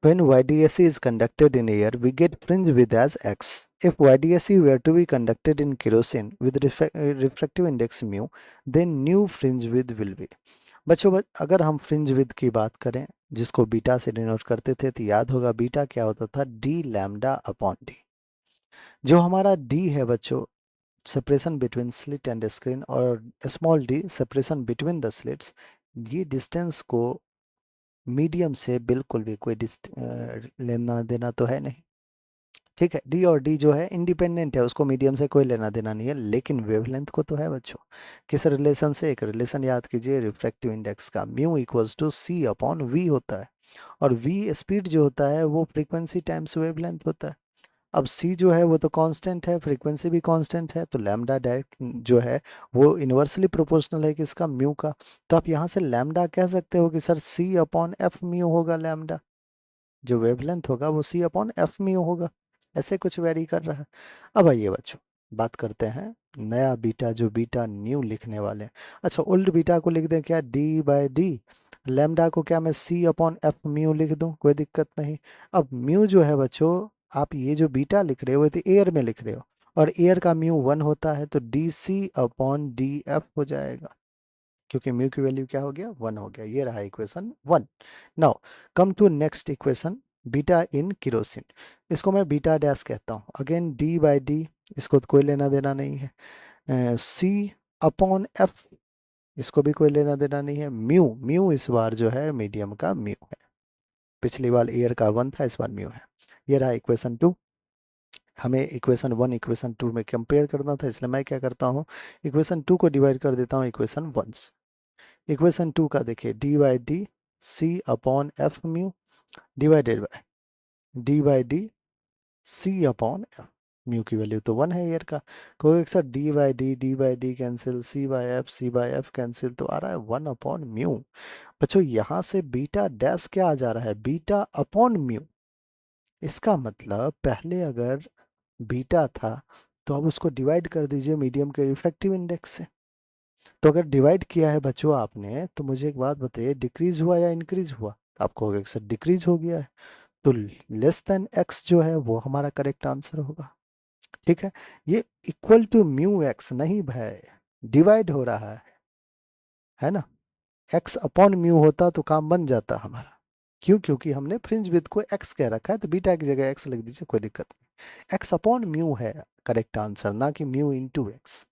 When YDSE is conducted in air, we get fringe width as x. If YDSE were to be conducted in kerosene with refractive index mu, then new fringe width will be. बच्चों अगर हम fringe with की बात करें जिसको beta से denote करते थे तो याद होगा बीटा क्या होता था, डी लैम्डा अपॉन डी। जो हमारा डी है बच्चों, separation between slit and screen, और small D separation between the slits, ये डिस्टेंस को मीडियम से बिल्कुल भी कोई लेना देना तो है नहीं। ठीक है, डी और डी जो है इंडिपेंडेंट है, उसको मीडियम से कोई लेना देना नहीं है, लेकिन वेवलेंथ को तो है बच्चों। किस रिलेशन से? एक रिलेशन याद कीजिए, रिफ्रैक्टिव इंडेक्स का, mu equals to C upon V होता है। और वी स्पीड जो होता है वो फ्रीक्वेंसी टाइम्स वेवलेंथ होता है। अब सी जो है वो तो कांस्टेंट है, फ्रीक्वेंसी भी कांस्टेंट है, तो लैम्डा डायरेक्ट जो है वो इन्वर्सली प्रोपोर्शनल है किसका, म्यू का। तो आप यहाँ से लैम्डा कह सकते हो कि सर सी अपॉन एफ म्यू होगा लैम्डा, जो वेवलेंथ होगा वो सी अपॉन एफ म्यू होगा। ऐसे कुछ वेरी कर रहा है। अब आइए बच्चों, बात करते हैं नया बीटा, जो बीटा न्यू लिखने वाले हैं। अच्छा, ओल्ड बीटा को लिख दें क्या, डी बाय डी। लैम्डा को क्या मैं सी अपॉन एफ म्यू लिख दूं, कोई दिक्कत नहीं। अब म्यू जो है बच्चों, आप ये जो बीटा लिख रहे हो वो तो एयर में लिख रहे हो, और एयर का म्यू 1 होता है, तो D C upon D F हो जाएगा, क्योंकि म्यू की वैल्यू क्या हो गया, 1 हो गया। ये रहा equation 1। Now come to next equation, beta in kerosene. इसको मैं बीटा डैश कहता हूँ। अगेन डी बाई डी, इसको तो कोई लेना देना नहीं है। सी अपॉन एफ, इसको भी कोई लेना देना नहीं है। म्यू, म्यू इस बार जो है मीडियम का म्यू है, पिछली बार एयर का 1 था, इस बार म्यू है। ये रहा इक्वेशन 2। हमें इक्वेशन 1 इक्वेशन 2 में कंपेयर करना था, इसलिए मैं क्या करता हूँ, इक्वेशन 2 को डिवाइड कर देता हूँ इक्वेशन 1 से। इक्वेशन 2 का देखिए, D by D C upon F mu divided by D C upon F. Mu की वैल्यू तो 1 है एयर का, कोई एक साथ D by D cancel, C by F cancel, तो आ रहा है 1 अपॉन म्यू। बच्चों यहाँ से बीटा डैश क्या आ जा रहा है, बीटा अपॉन म्यू। इसका मतलब पहले अगर बीटा था तो अब उसको डिवाइड कर दीजिए मीडियम के रिफ्रैक्टिव इंडेक्स से। तो अगर डिवाइड किया है बच्चों आपने, तो मुझे एक बात बताइए, डिक्रीज हुआ या इंक्रीज हुआ? आपको होगा कि सर डिक्रीज हो गया है, तो लेस देन एक्स जो है वो हमारा करेक्ट आंसर होगा। ठीक है, ये इक्वल टू म्यू एक्स नहीं भाई, डिवाइड हो रहा है ना। एक्स अपॉन म्यू होता तो काम बन जाता हमारा। क्यों? क्योंकि हमने फ्रिंज विड्थ को एक्स कह रखा है, तो बीटा की जगह एक्स लिख दीजिए, कोई दिक्कत नहीं। एक्स अपॉन म्यू है करेक्ट आंसर, ना कि म्यू इंटू एक्स।